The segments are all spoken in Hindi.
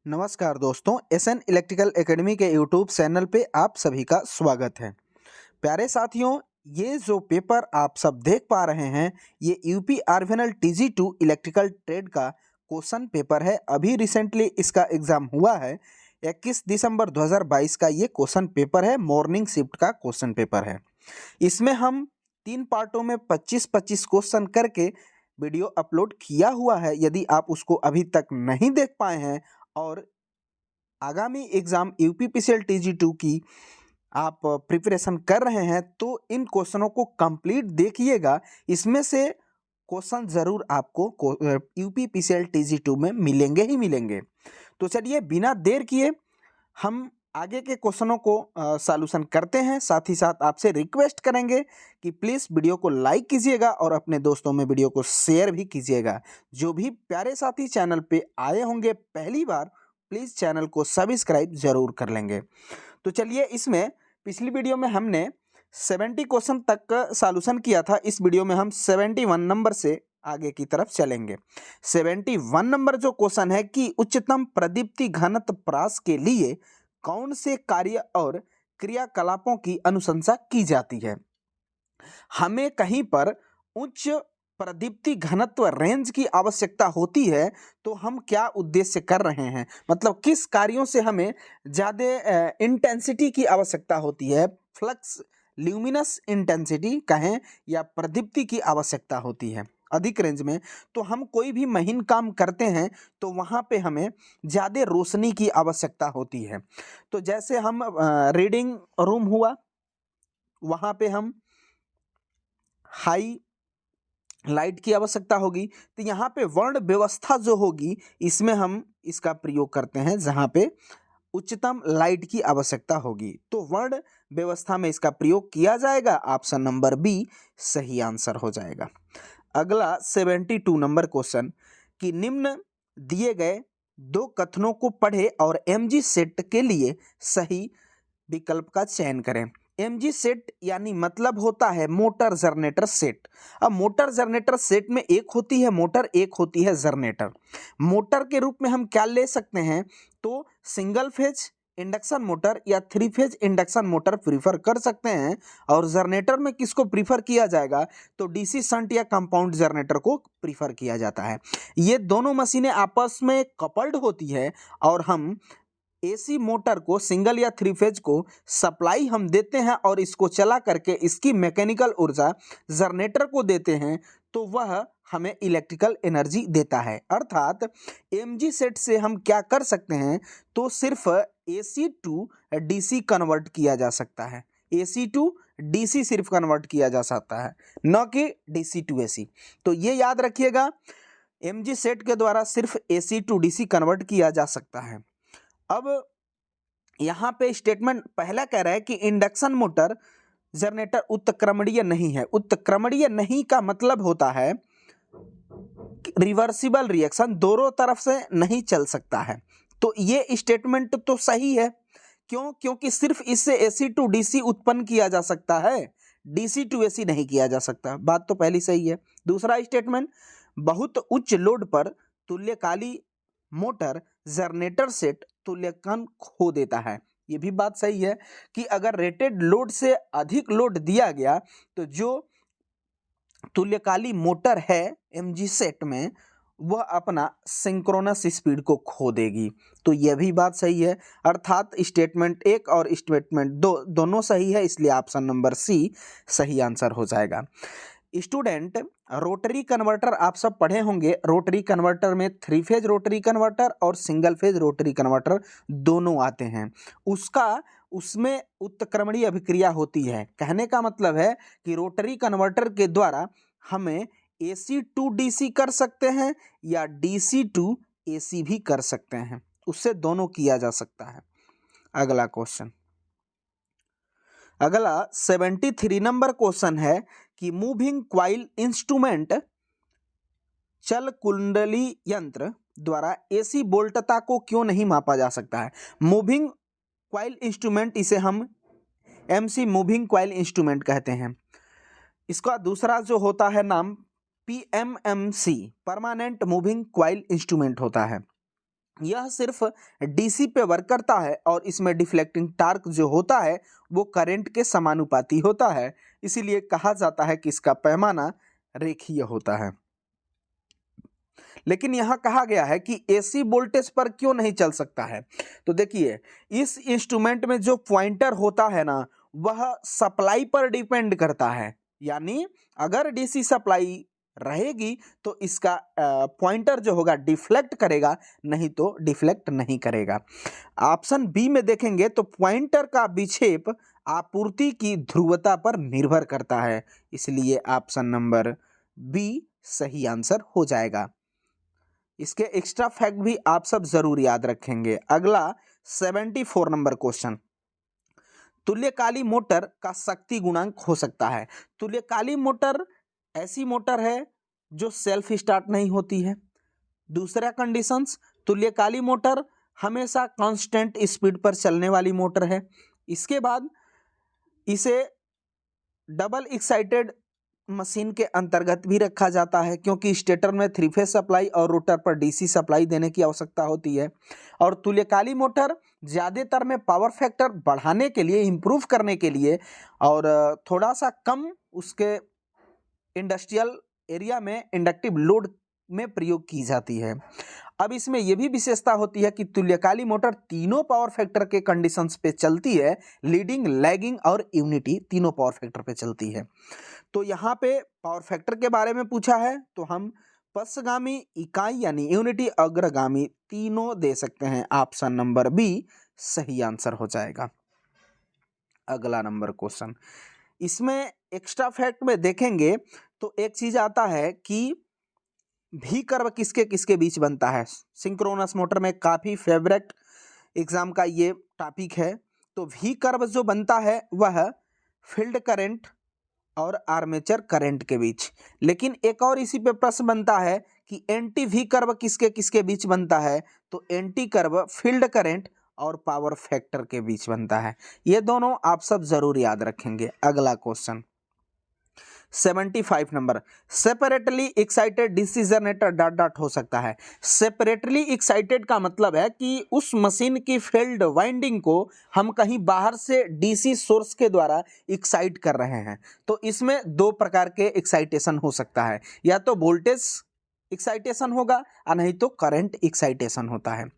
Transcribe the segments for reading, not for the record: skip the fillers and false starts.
नमस्कार दोस्तों, एसएन इलेक्ट्रिकल एकेडमी के यूट्यूब चैनल पे आप सभी का स्वागत है। प्यारे साथियों, ये जो पेपर आप सब देख पा रहे हैं, ये UP RVNL TG2 electrical trade का क्वेश्चन पेपर है। अभी रिसेंटली इसका एग्ज़ाम हुआ है। 21 दिसंबर 2022 का ये क्वेश्चन पेपर है, मॉर्निंग शिफ्ट का क्वेश्चन पेपर है। इसमें हम 3 पार्टों में 25-25 क्वेश्चन करके वीडियो अपलोड किया हुआ है। यदि आप उसको अभी तक नहीं देख पाए हैं और आगामी एग्ज़ाम यूपीपीसीएल TG2 की आप प्रिपरेशन कर रहे हैं, तो इन क्वेश्चनों को कंप्लीट देखिएगा। इसमें से क्वेश्चन ज़रूर आपको यूपीपीसीएल TG2 में मिलेंगे ही मिलेंगे। तो चलिए बिना देर किए हम आगे के क्वेश्चनों को सॉल्यूशन करते हैं। साथ ही साथ आपसे रिक्वेस्ट करेंगे कि प्लीज़ वीडियो को लाइक कीजिएगा और अपने दोस्तों में वीडियो को शेयर भी कीजिएगा। जो भी प्यारे साथी चैनल पे आए होंगे पहली बार, प्लीज़ चैनल को सब्सक्राइब ज़रूर कर लेंगे। तो चलिए, इसमें पिछली वीडियो में हमने 70 क्वेश्चन तक का सॉल्यूशन किया था। इस वीडियो में हम 71 नंबर से आगे की तरफ चलेंगे। 71 नंबर जो क्वेश्चन है कि उच्चतम प्रदीप्ति घनत्व प्रास के लिए कौन से कार्य और क्रियाकलापों की अनुशंसा की जाती है। हमें कहीं पर उच्च प्रदीप्ति घनत्व रेंज की आवश्यकता होती है, तो हम क्या उद्देश्य कर रहे हैं, मतलब किस कार्यों से हमें ज़्यादा इंटेंसिटी की आवश्यकता होती है, फ्लक्स ल्यूमिनस इंटेंसिटी कहें या प्रदीप्ति की आवश्यकता होती है अधिक रेंज में। तो हम कोई भी महीन काम करते हैं तो वहाँ पे हमें ज़्यादा रोशनी की आवश्यकता होती है। तो जैसे हम रीडिंग रूम हुआ, वहाँ पे हम हाई लाइट की आवश्यकता होगी। तो यहाँ पे वर्ण व्यवस्था जो होगी, इसमें हम इसका प्रयोग करते हैं जहाँ पे उच्चतम लाइट की आवश्यकता होगी। तो वर्ण व्यवस्था में इसका प्रयोग किया जाएगा। ऑप्शन नंबर बी सही आंसर हो जाएगा। अगला 72 नंबर क्वेश्चन कि निम्न दिए गए 2 कथनों को पढ़े और mg सेट के लिए सही विकल्प का चयन करें। mg सेट यानी मतलब होता है मोटर जनरेटर सेट। अब मोटर जनरेटर सेट में एक होती है मोटर, एक होती है जनरेटर। मोटर के रूप में हम क्या ले सकते हैं, तो सिंगल फेज इंडक्शन मोटर या 3 फेज इंडक्शन मोटर प्रीफर कर सकते हैं। और जनरेटर में किसको प्रीफर किया जाएगा, तो डीसी शंट या कंपाउंड जनरेटर को प्रीफर किया जाता है। ये दोनों मशीनें आपस में कपल्ड होती है और हम एसी मोटर को, सिंगल या 3 फेज को सप्लाई हम देते हैं और इसको चला करके इसकी मैकेनिकल ऊर्जा जनरेटर को देते हैं, तो वह हमें इलेक्ट्रिकल एनर्जी देता है। अर्थात mg सेट से हम क्या कर सकते हैं, तो सिर्फ AC टू DC कन्वर्ट किया जा सकता है। AC टू DC सिर्फ कन्वर्ट किया जा सकता है, न कि DC टू AC। तो ये याद रखिएगा, mg सेट के द्वारा सिर्फ AC टू DC कन्वर्ट किया जा सकता है। अब यहाँ पे स्टेटमेंट पहला कह रहा है कि इंडक्शन मोटर जनरेटर उत्क्रमणीय नहीं है। उत्क्रमणीय नहीं का मतलब होता है रिवर्सिबल रिएक्शन, दोनों तरफ से नहीं चल सकता है। तो ये स्टेटमेंट तो सही है। क्यों? क्योंकि सिर्फ इससे AC टू DC उत्पन्न किया जा सकता है, DC टू AC नहीं किया जा सकता। बात तो पहली सही है। दूसरा स्टेटमेंट, बहुत उच्च लोड पर तुल्यकाली मोटर जनरेटर सेट तुल्यकान खो देता है। ये भी बात सही है कि अगर रेटेड लोड से अधिक लोड दिया गया तो जो तुल्यकाली मोटर है mg सेट में, वह अपना सिंक्रोनस स्पीड को खो देगी। तो यह भी बात सही है। अर्थात स्टेटमेंट 1 और स्टेटमेंट 2 दोनों सही है, इसलिए ऑप्शन नंबर सी सही आंसर हो जाएगा। स्टूडेंट, रोटरी कन्वर्टर आप सब पढ़े होंगे। रोटरी कन्वर्टर में 3 फेज रोटरी कन्वर्टर और सिंगल फेज रोटरी कन्वर्टर दोनों आते हैं। उसमें उत्क्रमणीय अभिक्रिया होती है। कहने का मतलब है कि रोटरी कन्वर्टर के द्वारा हमें AC टू DC कर सकते हैं या DC टू AC भी कर सकते हैं, उससे दोनों किया जा सकता है। अगला क्वेश्चन, अगला 73 नंबर क्वेश्चन है कि मूविंग क्वाइल इंस्ट्रूमेंट चल कुंडली यंत्र द्वारा AC वोल्टता को क्यों नहीं मापा जा सकता है। मूविंग क्वाइल इंस्ट्रूमेंट, इसे हम MC मूविंग क्वाइल इंस्ट्रूमेंट कहते हैं। इसका दूसरा जो होता है नाम PMMC permanent moving coil instrument होता है। यह सिर्फ डीसी पे वर्क करता है और इसमें डिफ्लेक्टिंग टार्क जो होता है वो करंट के समानुपाती होता है, इसीलिए कहा जाता है कि इसका पैमाना रेखीय होता है। लेकिन यहाँ कहा गया है कि एसी वोल्टेज पर क्यों नहीं चल सकता है। तो देखिए, इस इंस्ट्रूमेंट में जो पॉइंटर होता है ना, वह सप्लाई पर डिपेंड करता है, यानी अगर डीसी सप्लाई रहेगी तो इसका पॉइंटर जो होगा डिफ्लेक्ट करेगा, नहीं तो डिफ्लेक्ट नहीं करेगा। ऑप्शन बी में देखेंगे तो पॉइंटर का विक्षेप आपूर्ति की ध्रुवता पर निर्भर करता है, इसलिए ऑप्शन नंबर बी सही आंसर हो जाएगा। इसके एक्स्ट्रा फैक्ट भी आप सब जरूर याद रखेंगे। अगला 74 नंबर क्वेश्चन, तुल्यकाली मोटर का शक्ति गुणांक हो सकता है। तुल्यकाली मोटर ऐसी मोटर है जो सेल्फ स्टार्ट नहीं होती है। दूसरा कंडीशंस, तुल्यकाली मोटर हमेशा कांस्टेंट स्पीड पर चलने वाली मोटर है। इसके बाद इसे डबल एक्साइटेड मशीन के अंतर्गत भी रखा जाता है, क्योंकि स्टेटर में 3 फेज सप्लाई और रोटर पर डीसी सप्लाई देने की आवश्यकता होती है। और तुल्यकाली मोटर ज़्यादातर में पावर फैक्टर बढ़ाने के लिए, इम्प्रूव करने के लिए और थोड़ा सा कम उसके इंडस्ट्रियल एरिया में इंडक्टिव लोड में प्रयोग की जाती है। अब इसमें यह भी विशेषता होती है कि तुल्यकाली मोटर तीनों पावर फैक्टर के कंडीशंस पे चलती है, लीडिंग, लैगिंग और यूनिटी, तीनों पावर फैक्टर पे चलती है। तो यहाँ पे पावर फैक्टर के बारे में पूछा है तो हम पश्चगामी इकाई यानी यूनिटी, अग्रगामी तीनों दे सकते हैं। ऑप्शन नंबर बी सही आंसर हो जाएगा। अगला नंबर क्वेश्चन, इसमें एक्स्ट्रा फैक्ट में देखेंगे तो एक चीज आता है कि भी कर्व किसके किसके बीच बनता है। सिंक्रोनस मोटर में काफी फेवरेट एग्जाम का ये टॉपिक है। तो भी कर्व जो बनता है वह फील्ड करंट और आर्मेचर करंट के बीच। लेकिन एक और इसी पे प्रश्न बनता है कि एंटी वी कर्व किसके किसके बीच बनता है। तो एंटी कर्व फील्ड करंट और पावर फैक्टर के बीच बनता है। ये दोनों आप सब जरूर याद रखेंगे। अगला question 75 number, separately excited DC generator dot dot हो सकता है। सेपरेटली एक्साइटेड का मतलब है कि उस मशीन की फील्ड वाइंडिंग को हम कहीं बाहर से डीसी सोर्स के द्वारा एक्साइट कर रहे हैं। तो इसमें दो प्रकार के एक्साइटेशन हो सकता है, या तो वोल्टेज एक्साइटेशन होगा और नहीं तो करंट एक्साइटेशन होता है।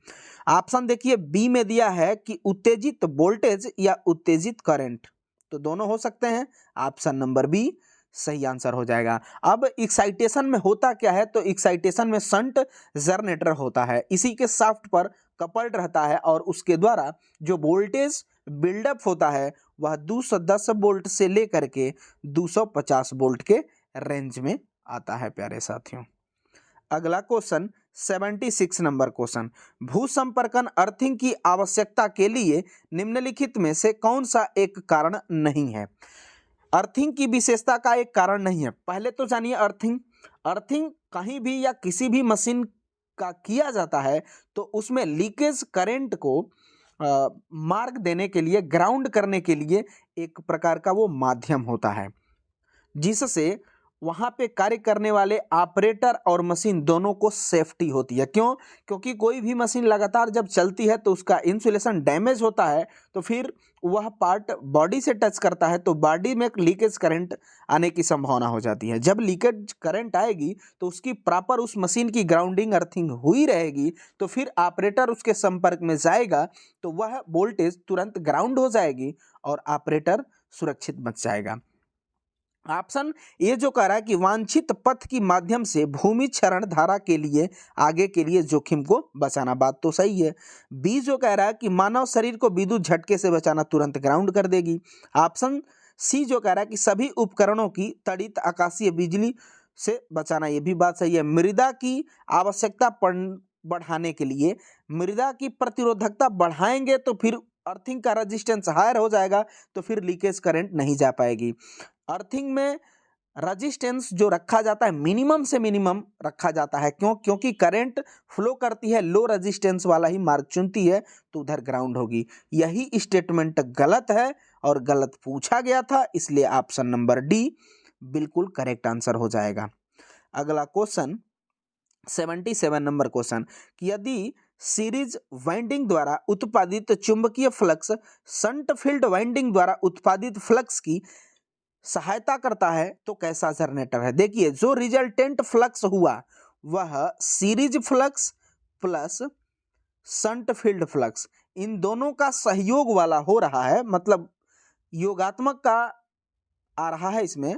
ऑप्शन देखिए बी में दिया है कि उत्तेजित वोल्टेज या उत्तेजित करंट, तो दोनों हो सकते हैं। ऑप्शन नंबर बी सही आंसर हो जाएगा। अब एक्साइटेशन में होता क्या है, तो एक्साइटेशन में शंट जनरेटर होता है, इसी के शाफ्ट पर कपल्ड रहता है और उसके द्वारा जो वोल्टेज बिल्डअप होता है वह 210 वोल्ट से लेकर के 250 वोल्ट के रेंज में आता है प्यारे साथियों। अगला क्वेश्चन 76 नंबर क्वेश्चन, भू संपर्कन अर्थिंग की आवश्यकता के लिए निम्नलिखित में से कौन सा एक कारण नहीं है। अर्थिंग की विशेषता का एक कारण नहीं है। पहले तो जानिए अर्थिंग। अर्थिंग कहीं भी या किसी भी मशीन का किया जाता है तो उसमें लीकेज करंट को मार्ग देने के लिए, ग्राउंड करने के लिए एक प्रकार का वो माध्यम होता है, जिससे वहाँ पे कार्य करने वाले ऑपरेटर और मशीन दोनों को सेफ्टी होती है। क्यों? क्योंकि कोई भी मशीन लगातार जब चलती है तो उसका इंसुलेशन डैमेज होता है, तो फिर वह पार्ट बॉडी से टच करता है तो बॉडी में लीकेज करंट आने की संभावना हो जाती है। जब लीकेज करंट आएगी तो उसकी प्रॉपर उस मशीन की ग्राउंडिंग, अर्थिंग हुई रहेगी, तो फिर ऑपरेटर उसके संपर्क में जाएगा तो वह वोल्टेज तुरंत ग्राउंड हो जाएगी और ऑपरेटर सुरक्षित बच जाएगा। ऑप्शन ये जो कह रहा है कि वांछित पथ की माध्यम से भूमि क्षरण धारा के लिए आगे के लिए जोखिम को बचाना, बात तो सही है। बी जो कह रहा है कि मानव शरीर को विद्युत झटके से बचाना, तुरंत ग्राउंड कर देगी। ऑप्शन सी जो कह रहा है कि सभी उपकरणों की तड़ित आकाशीय बिजली से बचाना, ये भी बात सही है। मृदा की आवश्यकता बढ़ाने के लिए मृदा की प्रतिरोधकता बढ़ाएंगे तो फिर अर्थिंग का रेजिस्टेंस हायर हो जाएगा, तो फिर लीकेज करंट नहीं जा पाएगी। अर्थिंग में रेजिस्टेंस जो रखा जाता है मिनिमम से मिनिमम रखा जाता है। क्यों? क्योंकि करंट फ्लो करती है, लो रेजिस्टेंस वाला ही मार्ग चुनती है, तो उधर ग्राउंड होगी। यही स्टेटमेंट गलत है और गलत पूछा गया था, इसलिए ऑप्शन नंबर डी बिल्कुल करेक्ट आंसर हो जाएगा। अगला क्वेश्चन 77 नंबर क्वेश्चन कि यदि सीरीज वाइंडिंग द्वारा उत्पादित चुंबकीय फ्लक्स शंट फील्ड वाइंडिंग द्वारा उत्पादित फ्लक्स की सहायता करता है तो कैसा जनरेटर है। देखिए, जो रिजल्टेंट फ्लक्स हुआ वह series flux plus shunt field flux, इन दोनों का सहयोग वाला हो रहा है, मतलब योगात्मक का आ रहा है। इसमें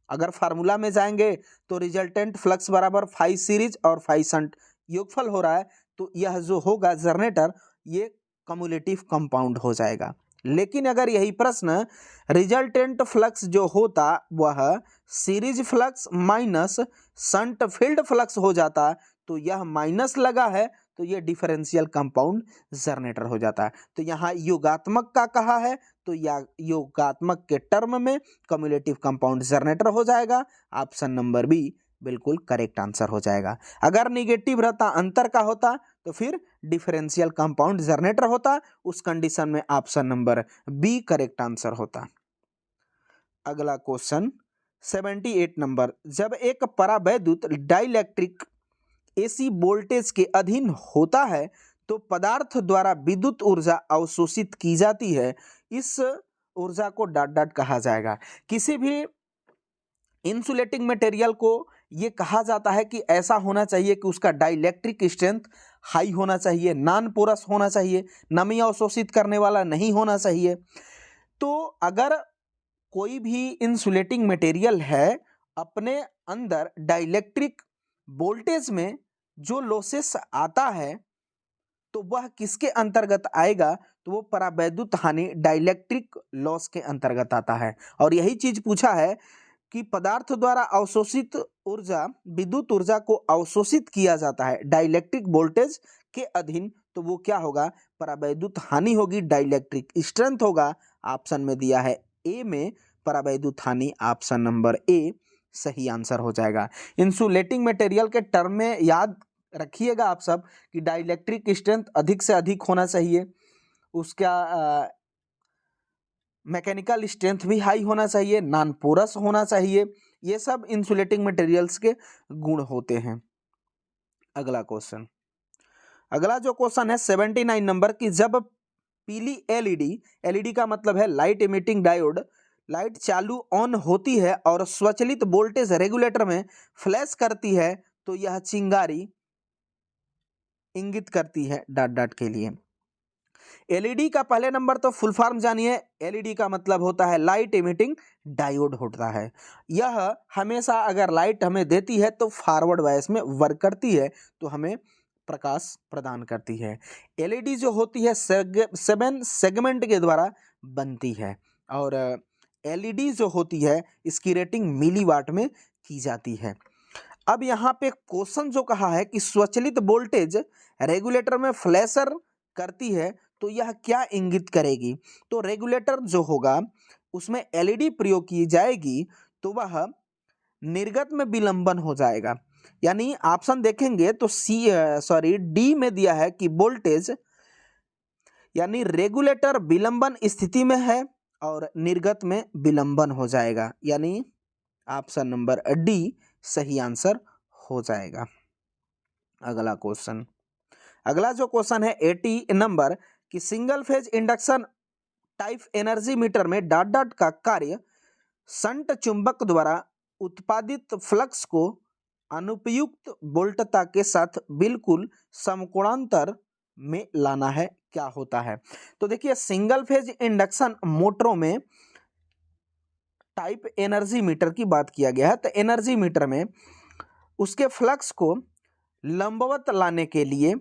अगर फार्मूला में जाएंगे तो रिजल्टेंट फ्लक्स बराबर फाई सीरीज और फाई शंट योगफल हो रहा है, तो यह जो होगा जनरेटर ये कम्युलेटिव कंपाउंड हो जाएगा। लेकिन अगर यही प्रश्न रिजल्टेंट फ्लक्स जो होता वह series flux minus shunt field flux हो जाता, तो यह माइनस लगा है तो यह डिफरेंशियल कंपाउंड जनरेटर हो जाता है। तो यहाँ योगात्मक का कहा है तो या योगात्मक के टर्म में कम्युलेटिव कंपाउंड जनरेटर हो जाएगा। ऑप्शन नंबर बी बिल्कुल करेक्ट आंसर हो जाएगा। अगर निगेटिव रहता, अंतर का होता, तो फिर डिफरेंशियल कंपाउंड जनरेटर होता। उस कंडीशन में option number B correct answer होता। अगला क्वेश्चन 78 नंबर, जब एक परावैद्युत डाइलेक्ट्रिक एसी वोल्टेज के अधीन होता है तो पदार्थ द्वारा विद्युत ऊर्जा अवशोषित की जाती है। इस ऊर्जा को डॉट डॉट कहा जाएगा। किसी भी इंसुलेटिंग मटेरियल को ये कहा जाता है कि ऐसा होना चाहिए कि उसका डाइलेक्ट्रिक स्ट्रेंथ हाई होना चाहिए, नॉन पोरस होना चाहिए, नमी अवशोषित करने वाला नहीं होना चाहिए। तो अगर कोई भी इंसुलेटिंग मटेरियल है, अपने अंदर डाइलेक्ट्रिक वोल्टेज में जो लॉसेस आता है तो वह किसके अंतर्गत आएगा, तो वो परावैद्युत हानि डाइलेक्ट्रिक लॉस के अंतर्गत आता है। और यही चीज पूछा है कि पदार्थ द्वारा अवशोषित ऊर्जा, विद्युत ऊर्जा को अवशोषित किया जाता है डाइलेक्ट्रिक वोल्टेज के अधीन, तो वो क्या होगा, परावैद्युत हानि होगी, डाइलेक्ट्रिक स्ट्रेंथ होगा। ऑप्शन में दिया है ए में परावैद्युत हानि, ऑप्शन नंबर ए सही आंसर हो जाएगा। इंसुलेटिंग मटेरियल के टर्म में याद रखिएगा आप सब कि डाइलेक्ट्रिक स्ट्रेंथ अधिक से अधिक होना चाहिए, उसका मैकेनिकल स्ट्रेंथ भी हाई होना चाहिए, नॉन पोरस होना चाहिए। ये सब इंसुलेटिंग मटेरियल्स के गुण होते हैं। अगला क्वेश्चन, अगला जो क्वेश्चन है 79 नंबर की, जब पीली एलईडी का मतलब है लाइट इमिटिंग डायोड, लाइट चालू ऑन होती है और स्वचालित वोल्टेज रेगुलेटर में फ्लैश करती है तो यह चिंगारी इंगित करती है डॉट डॉट के लिए। एलईडी का पहले नंबर तो फुल फॉर्म जानिए। एलईडी का मतलब होता है लाइट इमिटिंग डायोड होता है। यह हमेशा अगर लाइट हमें देती है तो फॉरवर्ड वाइस में वर्क करती है, तो हमें प्रकाश प्रदान करती है। एलईडी जो होती है 7 सेगमेंट के द्वारा बनती है और एलईडी जो होती है इसकी रेटिंग मिलीवाट में की जाती है। अब यहाँ पे क्वेश्चन जो कहा है कि स्वचालित वोल्टेज रेगुलेटर में फ्लैशर करती है तो यह क्या इंगित करेगी, तो रेगुलेटर जो होगा उसमें एलईडी प्रयोग की जाएगी तो वह निर्गत में विलंबन हो जाएगा। यानी ऑप्शन देखेंगे तो डी में दिया है कि वोल्टेज यानी रेगुलेटर विलंबन स्थिति में है और निर्गत में विलंबन हो जाएगा, यानी ऑप्शन नंबर डी सही आंसर हो जाएगा। अगला क्वेश्चन, अगला जो क्वेश्चन है 80 नंबर कि single phase induction type energy meter में डॉट डॉट का कार्य शंट चुंबक द्वारा उत्पादित फ्लक्स को अनुपयुक्त वोल्टता के साथ बिल्कुल समकोणांतर में लाना है, क्या होता है। तो देखिए, सिंगल फेज इंडक्शन मोटरों में टाइप एनर्जी मीटर की बात किया गया है, तो एनर्जी मीटर में उसके फ्लक्स को लंबवत लाने के लिए,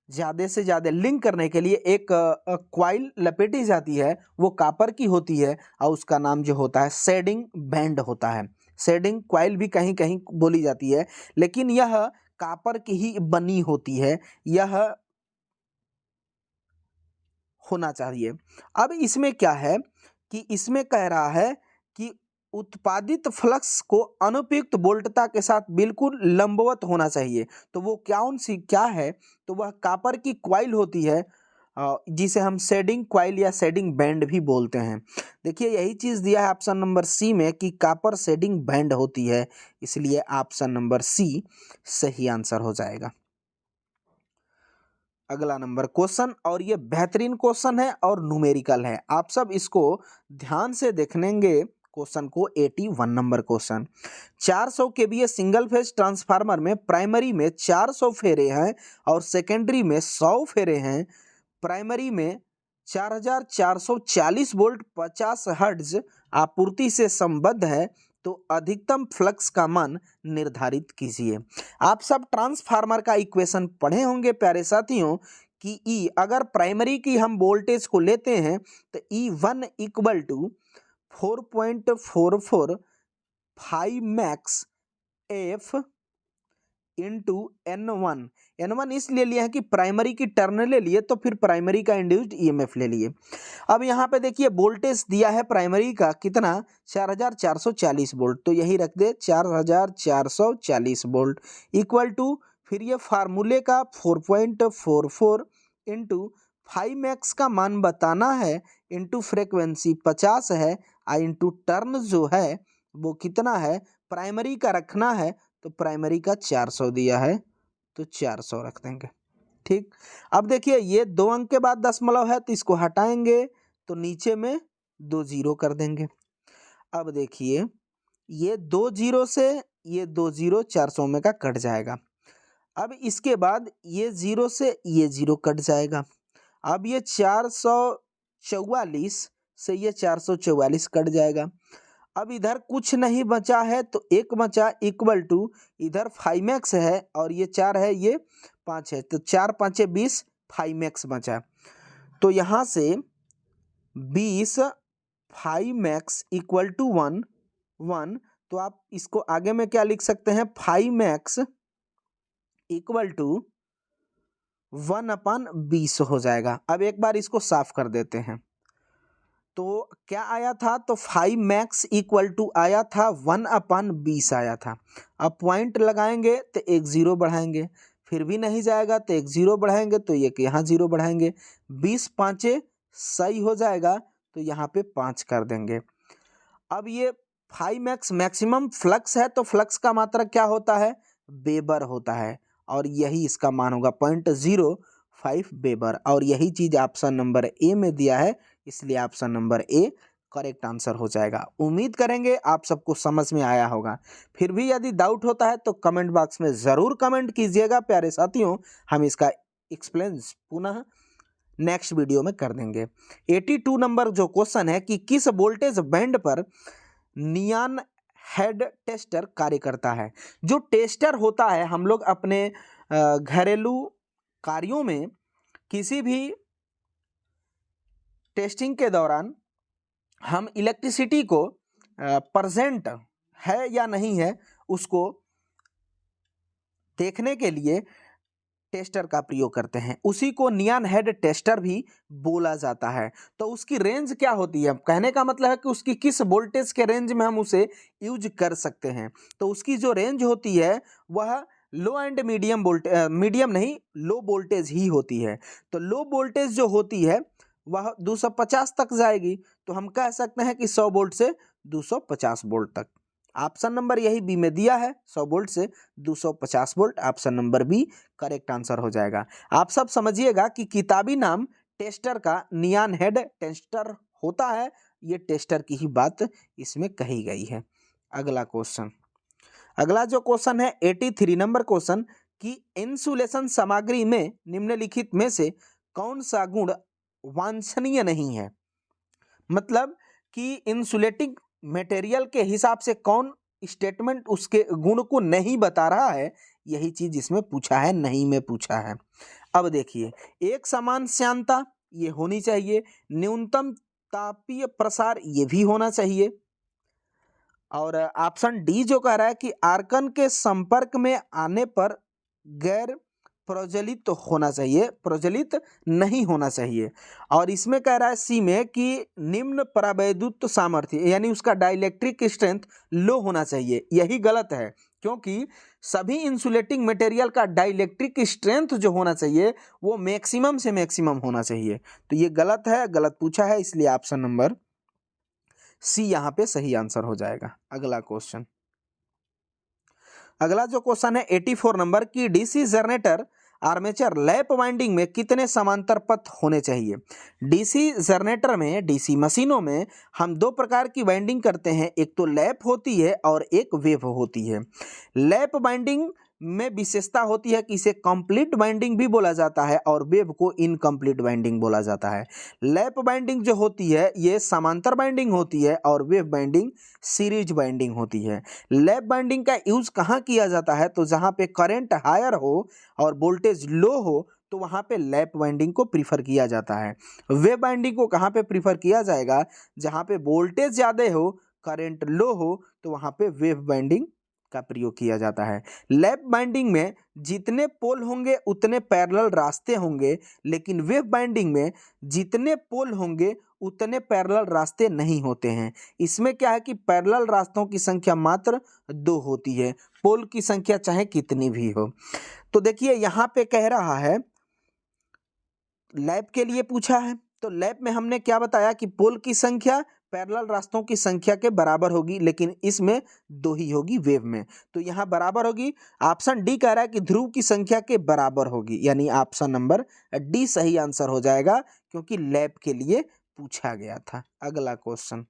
ज़्यादा से ज़्यादा लिंक करने के लिए एक क्वाइल लपेटी जाती है, वो कापर की होती है और उसका नाम जो होता है शेडिंग बैंड होता है। शेडिंग क्वाइल भी कहीं कहीं बोली जाती है, लेकिन यह कापर की ही बनी होती है, यह होना चाहिए। अब इसमें क्या है कि इसमें कह रहा है कि उत्पादित फ्लक्स को अनुपयुक्त वोल्टता के साथ बिल्कुल लंबवत होना चाहिए, तो वो कौन सी क्या है, तो वह कापर की क्वाइल होती है जिसे हम शेडिंग क्वाइल या शेडिंग बैंड भी बोलते हैं। देखिए, यही चीज़ दिया है ऑप्शन नंबर सी में कि कापर शेडिंग बैंड होती है, इसलिए ऑप्शन नंबर सी सही आंसर हो जाएगा। अगला नंबर क्वेश्चन, और ये बेहतरीन क्वेश्चन है और न्यूमेरिकल है, आप सब इसको ध्यान से देखेंगे क्वेश्चन को। 81 number question, 400 KVA single phase transformer में प्राइमरी में 400 फेरे हैं और सेकेंडरी में 100 फेरे हैं। प्राइमरी में 4440 वोल्ट 50 हर्ट्ज आपूर्ति से संबद्ध है, तो अधिकतम फ्लक्स का मान निर्धारित कीजिए। आप सब ट्रांसफार्मर का इक्वेशन पढ़े होंगे प्यारे साथियों कि ई, अगर प्राइमरी की हम वोल्टेज को लेते हैं तो E1 equal to 4.44 5 max F into N1 इसलिए लिया है कि प्राइमरी की टर्न ले लिए, तो फिर प्राइमरी का इंड्यूस्ड ईएमएफ ले लिए। अब यहाँ पे देखिए वोल्टेज दिया है प्राइमरी का कितना, 4440 वोल्ट, तो यही रख दे 4440 वोल्ट इक्वल टू, फिर ये फार्मूले का 4.44 इंटू 5 मैक्स का मान बताना है, इंटू फ्रिक्वेंसी 50 है, इंटू टर्न जो है वो कितना है, प्राइमरी का रखना है, तो प्राइमरी का 400 दिया है तो 400 रख देंगे। ठीक, अब देखिए ये 2 अंक के बाद दशमलव है तो इसको हटाएंगे तो नीचे में 2 जीरो कर देंगे। अब देखिए ये 2 जीरो से ये 2 जीरो 400 में का कट जाएगा। अब इसके बाद ये जीरो से ये जीरो कट जाएगा। अब ये 444 से ये 444 कट जाएगा। अब इधर कुछ नहीं बचा है तो एक बचा इक्वल टू, इधर 5 मैक्स है और ये 4 है ये 5 है, तो 4 5 20 5 मैक्स बचा, तो यहाँ से 20 5 मैक्स इक्वल टू 1, तो आप इसको आगे में क्या लिख सकते हैं, 5 मैक्स इक्वल टू 1/20 हो जाएगा। अब एक बार इसको साफ कर देते हैं, तो क्या आया था, तो 5 मैक्स इक्वल टू आया था 1/20 आया था। अब पॉइंट लगाएंगे तो एक जीरो बढ़ाएंगे, फिर भी नहीं जाएगा तो एक जीरो बढ़ाएंगे, तो एक यहाँ जीरो बढ़ाएंगे, 20 पाँचे सही हो जाएगा, तो यहाँ पे 5 कर देंगे। अब ये 5 मैक्स मैक्सिमम फ्लक्स है, तो फ्लक्स का मात्रा क्या होता है, वेबर होता है, और यही इसका मान होगा 0.05 वेबर, और यही चीज़ ऑप्शन नंबर ए में दिया है, इसलिए option number A correct answer हो जाएगा। उम्मीद करेंगे आप सबको समझ में आया होगा। फिर भी यदि डाउट होता है तो कमेंट बॉक्स में ज़रूर कमेंट कीजिएगा प्यारे साथियों, हम इसका एक्सप्लेन पुनः नेक्स्ट वीडियो में कर देंगे। 82 नंबर जो क्वेश्चन है कि किस वोल्टेज बैंड पर नियॉन हेड टेस्टर कार्य करता है। जो टेस्टर होता है, हम लोग अपने घरेलू कार्यों में किसी भी टेस्टिंग के दौरान हम इलेक्ट्रिसिटी को प्रेजेंट है या नहीं है उसको देखने के लिए टेस्टर का प्रयोग करते हैं, उसी को नियॉन हेड टेस्टर भी बोला जाता है। तो उसकी रेंज क्या होती है, कहने का मतलब है कि उसकी किस वोल्टेज के रेंज में हम उसे यूज कर सकते हैं। तो उसकी जो रेंज होती है वह लो एंड मीडियम वोल्टेज, मीडियम नहीं लो वोल्टेज ही होती है। तो लो वोल्टेज जो होती है वह 250 तक जाएगी, तो हम कह सकते हैं कि 100 वोल्ट से 250 वोल्ट तक। ऑप्शन नंबर यही बी में दिया है, 100 वोल्ट से 250 volt, option number B correct answer हो जाएगा। आप सब समझिएगा कि किताबी नाम टेस्टर का नियॉन हेड टेस्टर होता है, ये टेस्टर की ही बात इसमें कही गई है। अगला क्वेश्चन, अगला जो क्वेश्चन है 83 नंबर क्वेश्चन कि इंसुलेशन सामग्री में निम्नलिखित में से कौन सा गुण वांछनीय नहीं है। मतलब कि इंसुलेटिंग मटेरियल के हिसाब से कौन स्टेटमेंट उसके गुण को नहीं बता रहा है, यही चीज इसमें पूछा है, नहीं में पूछा है। अब देखिए, एक समान श्यानता ये होनी चाहिए, न्यूनतम तापीय प्रसार ये भी होना चाहिए, और ऑप्शन डी जो कह रहा है कि आर्कन के संपर्क में आने पर गैर प्रज्वलित होना चाहिए, प्रज्वलित नहीं होना चाहिए। और इसमें कह रहा है सी में कि निम्न परावैद्युत सामर्थ्य यानी उसका डाइलेक्ट्रिक स्ट्रेंथ लो होना चाहिए, यही गलत है, क्योंकि सभी इंसुलेटिंग मटेरियल का डाइलेक्ट्रिक स्ट्रेंथ जो होना चाहिए वो मैक्सिमम से मैक्सिमम होना चाहिए, तो ये गलत है, गलत पूछा है, इसलिए ऑप्शन नंबर सी यहाँ पे सही आंसर हो जाएगा। अगला क्वेश्चन, अगला जो क्वेश्चन है 84 नंबर की DC generator armature lap winding में कितने समांतर पथ होने चाहिए। डीसी जनरेटर में, डीसी मशीनों में हम दो प्रकार की वाइंडिंग करते हैं, एक तो लैप होती है और एक वेव होती है। लैप वाइंडिंग में विशेषता होती है कि इसे कंप्लीट वाइंडिंग भी बोला जाता है और वेव को इनकम्प्लीट वाइंडिंग बोला जाता है। लैप वाइंडिंग जो होती है ये समांतर वाइंडिंग होती है और वेव वाइंडिंग सीरीज वाइंडिंग होती है। लैप वाइंडिंग का यूज कहाँ किया जाता है, तो जहाँ पे करंट हायर हो और वोल्टेज लो हो तो वहाँ पे लैप वाइंडिंग को प्रीफर किया जाता है। वेव वाइंडिंग को कहाँ पे प्रीफर किया जाएगा, जहाँ पे वोल्टेज ज़्यादा हो, करंट लो हो, तो वहाँ पे वेव वाइंडिंग का प्रयोग किया जाता है। लैप बाइंडिंग में जितने पोल होंगे उतने पैरेलल रास्ते होंगे, लेकिन वेव बाइंडिंग में जितने पोल होंगे उतने पैरेलल रास्ते नहीं होते हैं। इसमें क्या है कि पैरेलल रास्तों की संख्या मात्र 2 होती है, पोल की संख्या चाहे कितनी भी हो। तो देखिए यहाँ पे कह रहा है लैप के लिए पूछा है, तो लैप में हमने क्या बताया कि पोल की संख्या पैरेलल रास्तों की संख्या के बराबर होगी, लेकिन इसमें 2 ही होगी वेव में, तो यहाँ बराबर होगी। ऑप्शन डी कह रहा है कि ध्रुव की संख्या के बराबर होगी, यानी ऑप्शन नंबर डी सही आंसर हो जाएगा, क्योंकि लैप के लिए पूछा गया था। अगला क्वेश्चन,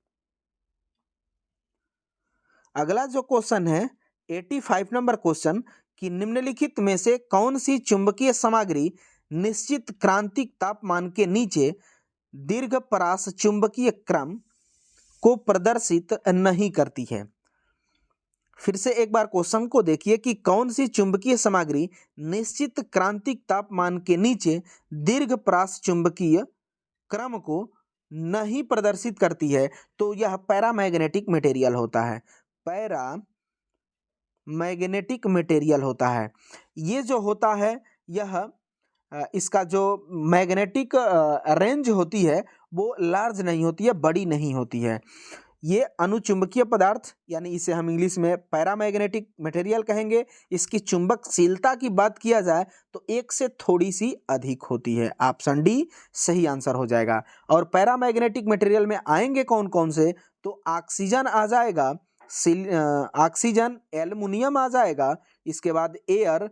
अगला जो क्वेश्चन है 85 नंबर क्वेश्चन कि निम्नलिखित में से कौन सी चुंबकीय सामग्री निश्चित क्रांतिक तापमान के नीचे दीर्घ परास चुंबकीय क्रम को प्रदर्शित नहीं करती है। फिर से एक बार क्वेश्चन को देखिए कि कौन सी चुंबकीय सामग्री निश्चित क्रांतिक तापमान के नीचे दीर्घ परास चुंबकीय क्रम को नहीं प्रदर्शित करती है, तो यह पैरामैग्नेटिक मटेरियल होता है। पैरामैग्नेटिक मटेरियल होता है। ये जो होता है यह इसका जो मैग्नेटिक रेंज होती है वो लार्ज नहीं होती है, बड़ी नहीं होती है। ये अनुचुंबकीय पदार्थ, यानी इसे हम इंग्लिश में पैरामैग्नेटिक मटेरियल कहेंगे। इसकी चुंबकशीलता की बात किया जाए तो 1 से थोड़ी सी अधिक होती है। ऑप्शन डी सही आंसर हो जाएगा। और पैरामैग्नेटिक मटेरियल में आएंगे कौन कौन से, तो ऑक्सीजन आ जाएगा, ऑक्सीजन, एल्युमिनियम आ जाएगा, इसके बाद एयर,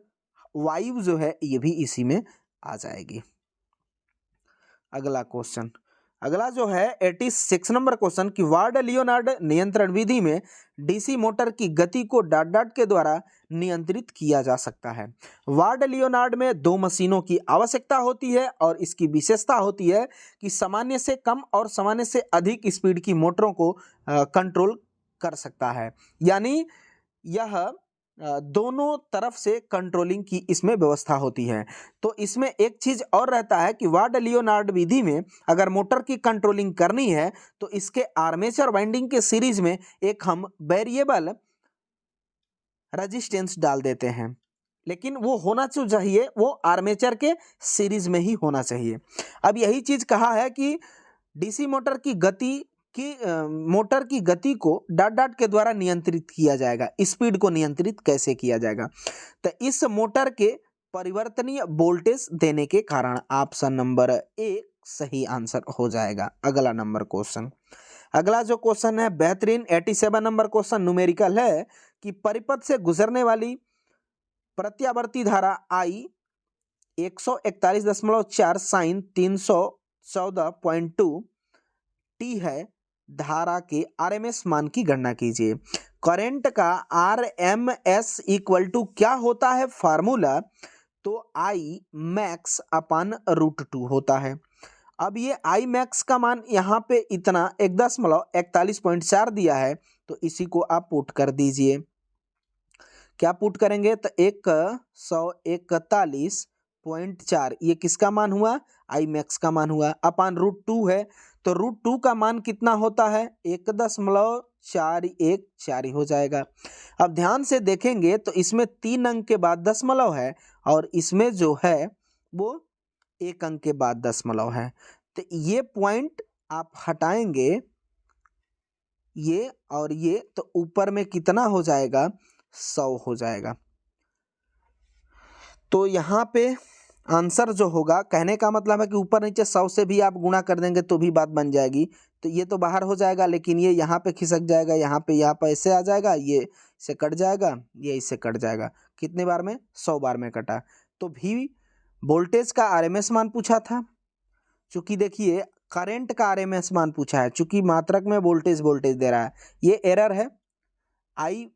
वायु जो है ये भी इसी में आ जाएगी। अगला क्वेश्चन, अगला जो है 86 नंबर क्वेश्चन कि वार्ड लियोनार्ड नियंत्रण विधि में डीसी मोटर की गति को डॉट डॉट के द्वारा नियंत्रित किया जा सकता है। वार्ड लियोनार्ड में 2 मशीनों की आवश्यकता होती है और इसकी विशेषता होती है कि सामान्य से कम और सामान्य से अधिक स्पीड की मोटरों को कंट्रोल कर सकता है, यानी यह दोनों तरफ से कंट्रोलिंग की इसमें व्यवस्था होती है। तो इसमें एक चीज और रहता है कि वार्ड लियोनार्ड विधि में अगर मोटर की कंट्रोलिंग करनी है तो इसके आर्मेचर वाइंडिंग के सीरीज में एक हम वेरिएबल रेजिस्टेंस डाल देते हैं, लेकिन वो होना चाहिए वो आर्मेचर के सीरीज में ही होना चाहिए। अब यही चीज कहा है कि डीसी मोटर की गति को डॉट डॉट के द्वारा नियंत्रित किया जाएगा। स्पीड को नियंत्रित कैसे किया जाएगा, तो इस मोटर के परिवर्तनीय वोल्टेज देने के कारण ऑप्शन नंबर ए सही आंसर हो जाएगा। अगला नंबर क्वेश्चन, अगला जो क्वेश्चन है बेहतरीन 87 नंबर क्वेश्चन न्यूमेरिकल है कि परिपथ से गुजरने वाली प्रत्यावर्ती धारा आई 141.4 साइन 314.2 टी है। धारा के आरएमएस मान की गणना कीजिए। करंट का आरएमएस इक्वल टू क्या होता है फार्मूला, तो आई मैक्स अपन √2 होता है। अब ये आई मैक्स का मान यहाँ पे इतना 1.41.4 दिया है, तो इसी को आप पुट कर दीजिए। क्या पुट करेंगे, तो 141.4 ये किसका मान हुआ, आई मैक्स का मान हुआ, अपन √2 है, तो √2 का मान कितना होता है 1.414 हो जाएगा। अब ध्यान से देखेंगे तो इसमें 3 अंक के बाद दशमलव है और इसमें जो है वो 1 अंक के बाद दशमलव है, तो ये पॉइंट आप हटाएंगे ये और ये, तो ऊपर में कितना हो जाएगा 100 हो जाएगा। तो यहाँ पे आंसर जो होगा, कहने का मतलब है कि ऊपर नीचे 100 से भी आप गुणा कर देंगे तो भी बात बन जाएगी। तो ये तो बाहर हो जाएगा, लेकिन ये यहाँ पे खिसक जाएगा, यहाँ पे ऐसे आ जाएगा, ये इससे कट जाएगा, ये इससे कट जाएगा। कितने बार में, 100 बार में कटा, तो भी वोल्टेज का आरएमएस मान पूछा था, चूंकि देखिए करंट का आरएमएस मान पूछा है, चूंकि मात्रक में वोल्टेज दे रहा है, ये एरर है। आई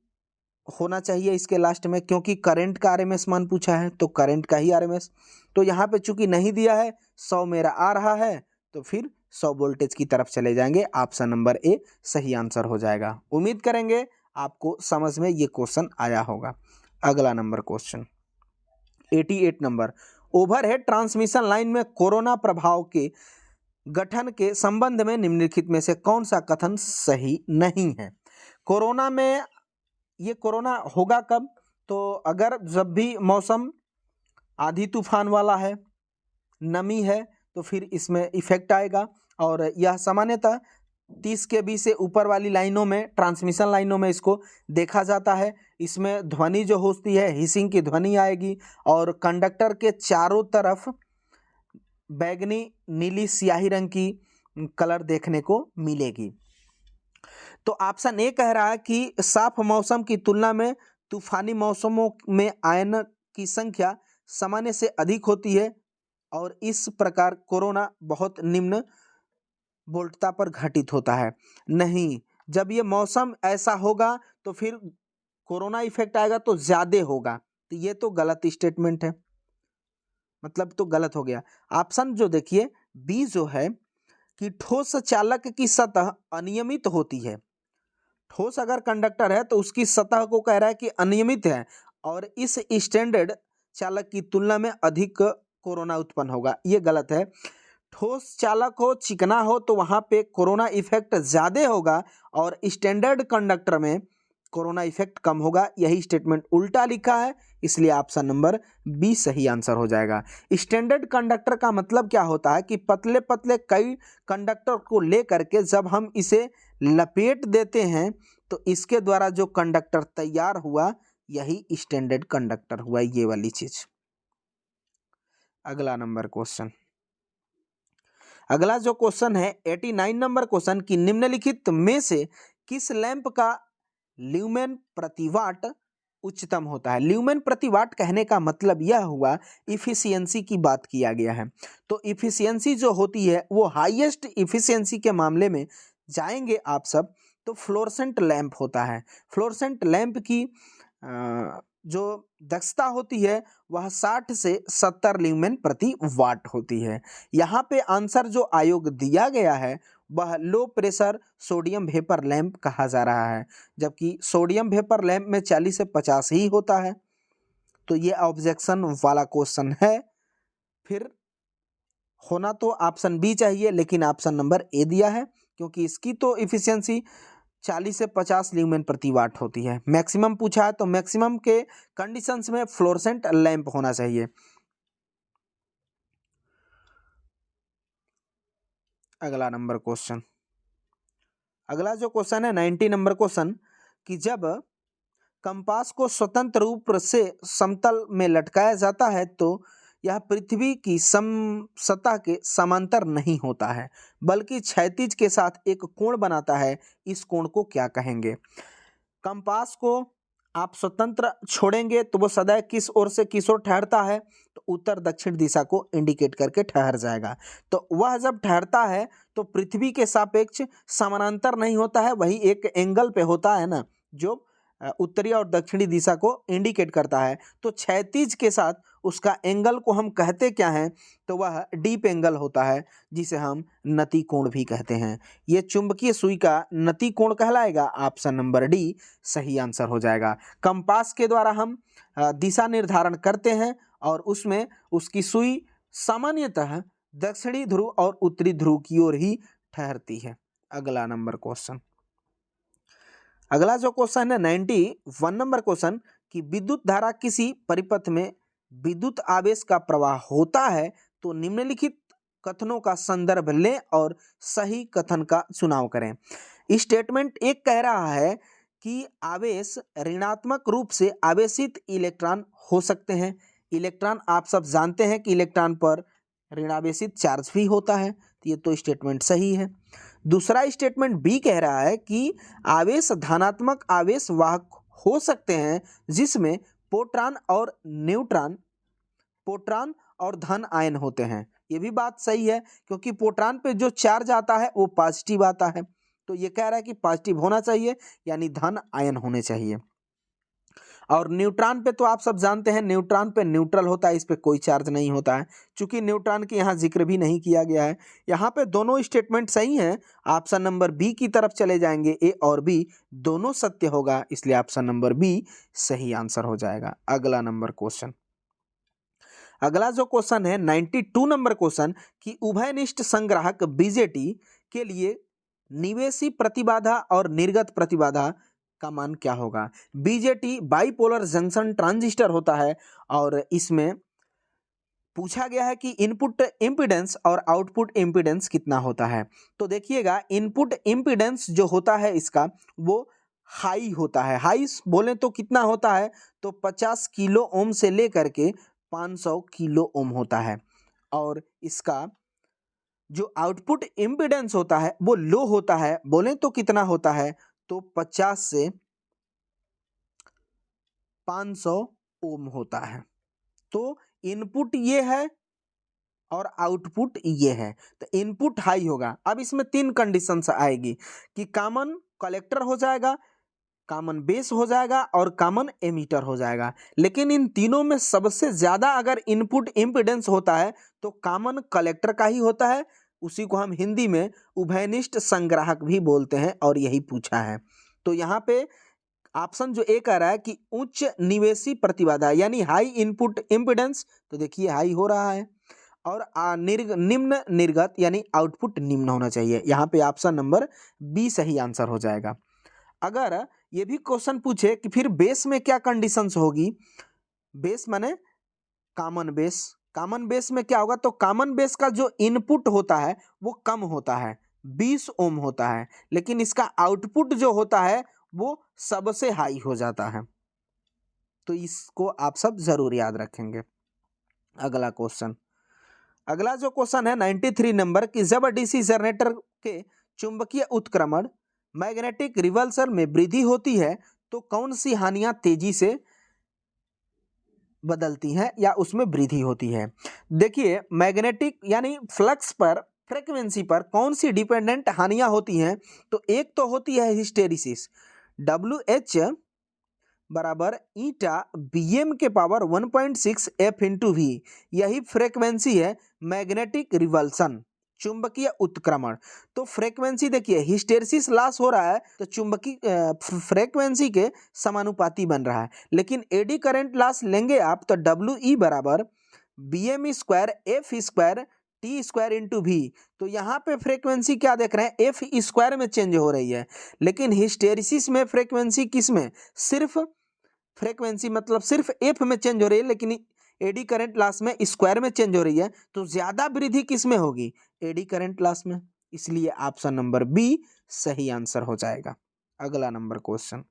होना चाहिए इसके लास्ट में, क्योंकि करंट का आरएमएस मान पूछा है तो करंट का ही आरएमएस। तो यहाँ पे चूंकि नहीं दिया है, 100 मेरा आ रहा है, तो फिर 100 वोल्टेज की तरफ चले जाएंगे। ऑप्शन नंबर ए सही आंसर हो जाएगा। उम्मीद करेंगे आपको समझ में ये क्वेश्चन आया होगा। अगला number question 88 number, overhead transmission line में कोरोना प्रभाव के गठन के संबंध में निम्नलिखित में से कौन सा कथन सही नहीं है। कोरोना में ये कोरोना होगा कब, तो अगर जब भी मौसम आधी तूफान वाला है, नमी है, तो फिर इसमें इफेक्ट आएगा। और यह सामान्यतः 30 kb से ऊपर वाली लाइनों में, ट्रांसमिशन लाइनों में इसको देखा जाता है। इसमें ध्वनि जो होती है, हिसिंग की ध्वनि आएगी और कंडक्टर के चारों तरफ बैगनी, नीली, स्याही रंग की कलर देखने को मिलेगी। तो ऑप्शन ए कह रहा है कि साफ मौसम की तुलना में तूफानी मौसमों में आयन की संख्या सामान्य से अधिक होती है और इस प्रकार कोरोना बहुत निम्न वोल्टता पर घटित होता है। नहीं, जब ये मौसम ऐसा होगा तो फिर कोरोना इफेक्ट आएगा तो ज्यादा होगा। तो ये तो गलत स्टेटमेंट है, मतलब तो गलत हो गया। ऑप्शन जो देखिए बी जो है कि ठोस चालक की सतह अनियमित होती है। ठोस अगर कंडक्टर है तो उसकी सतह को कह रहा है कि अनियमित है और इस स्टैंडर्ड चालक की तुलना में अधिक कोरोना उत्पन्न होगा। ये गलत है। ठोस चालक हो, चिकना हो, तो वहां पे कोरोना इफेक्ट ज्यादा होगा और स्टैंडर्ड कंडक्टर में कोरोना इफेक्ट कम होगा। यही स्टेटमेंट उल्टा लिखा है, इसलिए ऑप्शन नंबर बी सही आंसर हो जाएगा। स्टैंडर्ड कंडक्टर का मतलब क्या होता है कि पतले पतले कई कंडक्टर को लेकर के जब हम इसे लपेट देते हैं तो इसके द्वारा जो कंडक्टर तैयार हुआ यही स्टैंडर्ड कंडक्टर हुआ, ये वाली चीज। अगला नंबर क्वेश्चन, अगला जो क्वेश्चन है 89 नंबर क्वेश्चन कि निम्नलिखित में से किस लैंप का ल्यूमेन प्रति वाट उच्चतम होता है। ल्यूमेन प्रति वाट कहने का मतलब यह हुआ इफिशियंसी की बात किया गया है। तो इफिशियंसी जो होती है वो हाईएस्ट इफिशियंसी के मामले में जाएंगे आप सब, तो फ्लोरेसेंट लैंप होता है। फ्लोरेसेंट लैंप की जो दक्षता होती है वह 60 से 70 ल्यूमेन प्रति वाट होती है। यहाँ पे आंसर जो आयोग दिया गया है वह low pressure sodium vapour lamp कहा जा रहा है, जबकि सोडियम वेपर लैंप में 40 से 50 ही होता है। तो ये ऑब्जेक्शन वाला क्वेश्चन है। फिर होना तो ऑप्शन बी चाहिए, लेकिन ऑप्शन नंबर ए दिया है, क्योंकि इसकी तो इफिशियंसी 40 से 50 ल्यूमेन प्रति वाट होती है। मैक्सिमम पूछा है तो मैक्सिमम के कंडीशंस में फ्लोरेसेंट लैंप होना चाहिए। अगला नंबर क्वेश्चन, अगला जो क्वेश्चन है 90 नंबर क्वेश्चन कि जब कंपास को स्वतंत्र रूप से समतल में लटकाया जाता है तो यह पृथ्वी की सतह के समांतर नहीं होता है, बल्कि क्षैतिज के साथ एक कोण बनाता है। इस कोण को क्या कहेंगे। कंपास को आप स्वतंत्र छोड़ेंगे तो वो सदैव किस ओर से किस ओर ठहरता है, तो उत्तर दक्षिण दिशा को इंडिकेट करके ठहर जाएगा। तो वह जब ठहरता है तो पृथ्वी के सापेक्ष समानांतर नहीं होता है, वही एक एंगल पे होता है ना, जो उत्तरी और दक्षिणी दिशा को इंडिकेट करता है। तो क्षैतिज के साथ उसका एंगल को हम कहते क्या हैं, तो वह डीप एंगल होता है, जिसे हम नति कोण भी कहते हैं। ये चुंबकीय सुई का नति कोण कहलाएगा। ऑप्शन नंबर डी सही आंसर हो जाएगा। कंपास के द्वारा हम दिशा निर्धारण करते हैं और उसमें उसकी सुई सामान्यतः दक्षिणी ध्रुव और उत्तरी ध्रुव की ओर ही ठहरती है। अगला नंबर क्वेश्चन, अगला जो क्वेश्चन है 91 नंबर क्वेश्चन कि विद्युत धारा किसी परिपथ में विद्युत आवेश का प्रवाह होता है तो निम्नलिखित कथनों का संदर्भ लें और सही कथन का चुनाव करें। स्टेटमेंट एक कह रहा है कि आवेश ऋणात्मक रूप से आवेशित इलेक्ट्रॉन हो सकते हैं। इलेक्ट्रॉन आप सब जानते हैं कि इलेक्ट्रॉन पर ऋणावेशित चार्ज भी होता है, तो ये तो स्टेटमेंट सही है। दूसरा स्टेटमेंट बी कह रहा है कि आवेश धनात्मक आवेश वाहक हो सकते हैं, जिसमें प्रोटॉन और धन आयन होते हैं। ये भी बात सही है क्योंकि प्रोटॉन पे जो चार्ज आता है वो पॉजिटिव आता है, तो ये कह रहा है कि पॉजिटिव होना चाहिए यानी धन आयन होने चाहिए। और न्यूट्रॉन पे तो आप सब जानते हैं, न्यूट्रॉन पे न्यूट्रल होता है, इस पे कोई चार्ज नहीं होता है, चूंकि न्यूट्रॉन की यहाँ जिक्र भी नहीं किया गया है। यहाँ पे दोनों स्टेटमेंट सही हैं, ऑप्शन नंबर बी की तरफ चले जाएंगे, ए और बी दोनों सत्य होगा, इसलिए ऑप्शन नंबर बी सही आंसर हो जाएगा। अगला नंबर क्वेश्चन, अगला जो क्वेश्चन है 92 नंबर क्वेश्चन कि उभयनिष्ठ संग्राहक बीजेटी के लिए निवेशी प्रतिबाधा और निर्गत प्रतिबाधा का मान क्या होगा। बीजेटी बाइपोलर जंक्शन ट्रांजिस्टर होता है और इसमें पूछा गया है कि इनपुट इम्पीडेंस और आउटपुट इम्पीडेंस कितना होता है। तो देखिएगा, इनपुट इम्पीडेंस जो होता है इसका वो हाई होता है। हाई बोले तो कितना होता है, तो 50 किलो ओम से लेकर के 500 किलो ओम होता है। और इसका जो आउटपुट इम्पीडेंस होता है वो लो होता है, बोले तो कितना होता है, तो 50 से 500 ओम होता है। तो इनपुट ये है और आउटपुट ये है, तो इनपुट हाई होगा। अब इसमें 3 कंडीशंस आएगी कि कॉमन कलेक्टर हो जाएगा, कॉमन बेस हो जाएगा और कॉमन एमीटर हो जाएगा। लेकिन इन तीनों में सबसे ज्यादा अगर इनपुट इम्पीडेंस होता है तो कॉमन कलेक्टर का ही होता है, उसी को हम हिंदी में उभयनिष्ठ संग्राहक भी बोलते हैं और यही पूछा है। तो यहाँ पे ऑप्शन जो ए कह रहा है कि उच्च निवेशी प्रतिबाधा यानी हाई इनपुट इम्पीडेंस, तो देखिए हाई हो रहा है, और निम्न निर्गत यानी आउटपुट निम्न होना चाहिए। यहाँ पे ऑप्शन नंबर बी सही आंसर हो जाएगा। अगर ये भी क्वेश्चन पूछे कि फिर बेस में क्या कंडीशंस होगी, बेस माने कॉमन बेस, कॉमन बेस में क्या होगा, तो कॉमन बेस का जो इनपुट होता है वो कम होता है, 20 ओम होता है, लेकिन इसका आउटपुट जो होता है वो सबसे हाई हो जाता है। तो इसको आप सब जरूर याद रखेंगे। अगला क्वेश्चन, अगला जो क्वेश्चन है 93 नंबर कि जब डीसी जनरेटर के चुंबकीय उत्क्रमण मैग्नेटिक रिवल्सन में वृद्धि होती है तो कौन सी हानियां तेजी से बदलती हैं या उसमें वृद्धि होती है। देखिए, मैग्नेटिक यानी फ्लक्स पर, फ्रीक्वेंसी पर कौन सी डिपेंडेंट हानियां होती हैं, तो एक तो होती है हिस्टेरिसिस, WH बराबर ईटा BM के पावर 1.6 F इंटू वी, यही फ्रीक्वेंसी है मैग्नेटिक रिवल्सन, चुंबकीय उत्क्रमण। तो फ्रीक्वेंसी देखिए, हिस्टेरिसिस लॉस हो रहा है तो चुंबकीय फ्रीक्वेंसी के समानुपाती बन रहा है, लेकिन एडी करंट लॉस लेंगे आप तो WE बराबर BM square F square T square into V. तो यहाँ पे फ्रीक्वेंसी क्या देख रहे हैं, F स्क्वायर में चेंज हो रही है, लेकिन हिस्टेरिसिस में फ्रीक्वेंसी किस में, सिर्फ फ्रीक्वेंसी मतलब सिर्फ एफ में चेंज हो रही है, लेकिन एडी करंट लॉस में स्क्वायर में चेंज हो रही है। तो ज्यादा वृद्धि किस में होगी, एडी करंट लॉस में, इसलिए ऑप्शन नंबर बी सही आंसर हो जाएगा। अगला नंबर क्वेश्चन,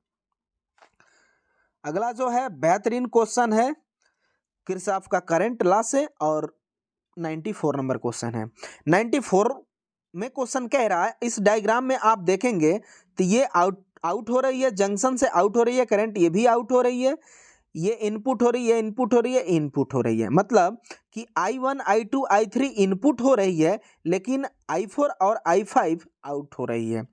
अगला जो है बेहतरीन क्वेश्चन है, किरचॉफ का करंट लॉ से, और 94 नंबर क्वेश्चन है। 94 में क्वेश्चन कह रहा है, इस डायग्राम में आप देखेंगे तो ये आउट हो रही है, जंक्शन से आउट हो रही है करंट, ये भी आउट हो रही है, ये इनपुट हो रही है, इनपुट हो रही है, इनपुट हो रही है। मतलब कि I1 I2 I3 इनपुट हो रही है, लेकिन I4 और I5 आउट हो रही है।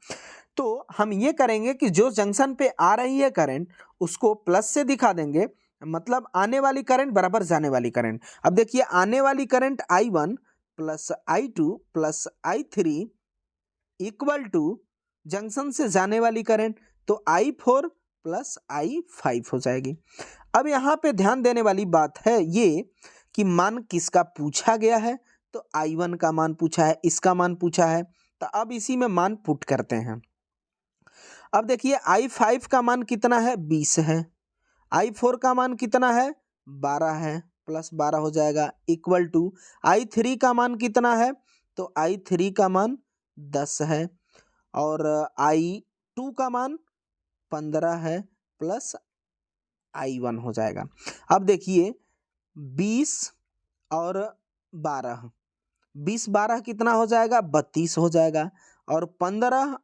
तो हम ये करेंगे कि जो जंक्शन पे आ रही है करंट उसको प्लस से दिखा देंगे, मतलब आने वाली करंट बराबर जाने वाली करंट। अब देखिए, आने वाली current I1 plus I2 plus I3 equal to junction से जाने वाली करंट, तो I4 प्लस I5 हो जाएगी। अब यहाँ पे ध्यान देने वाली बात है ये कि मान किसका पूछा गया है, तो I1 का मान पूछा है, इसका मान पूछा है, तो अब इसी में मान पुट करते हैं। अब देखिए, I5 का मान कितना है, 20 है, I4 का मान कितना है, 12 है, प्लस 12 हो जाएगा, इक्वल टू I3 का मान कितना है, तो I3 का मान 10 है, और I2 का मान 15 है, प्लस I1 हो जाएगा। अब देखिए, 20 और 12, 20-12 कितना हो जाएगा, 32 हो जाएगा, और 15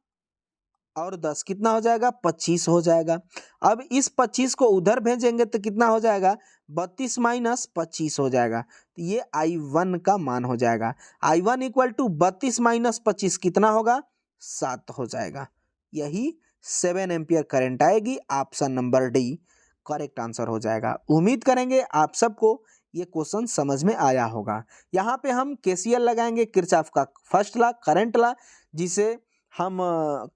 और 10 कितना हो जाएगा, 25 हो जाएगा। अब इस 25 को उधर भेजेंगे तो कितना हो जाएगा, 32 माइनस 25 हो जाएगा, तो ये I1 का मान हो जाएगा। I1 इक्वल टू 32 माइनस 25 कितना होगा, 7 हो जाएगा। यही 7 एम्पियर करंट आएगी। Option number D correct answer हो जाएगा। उम्मीद करेंगे आप सबको ये क्वेश्चन समझ में आया होगा। यहाँ पे हम KCL लगाएंगे, किरचॉफ का फर्स्ट लॉ, करंट लॉ, जिसे हम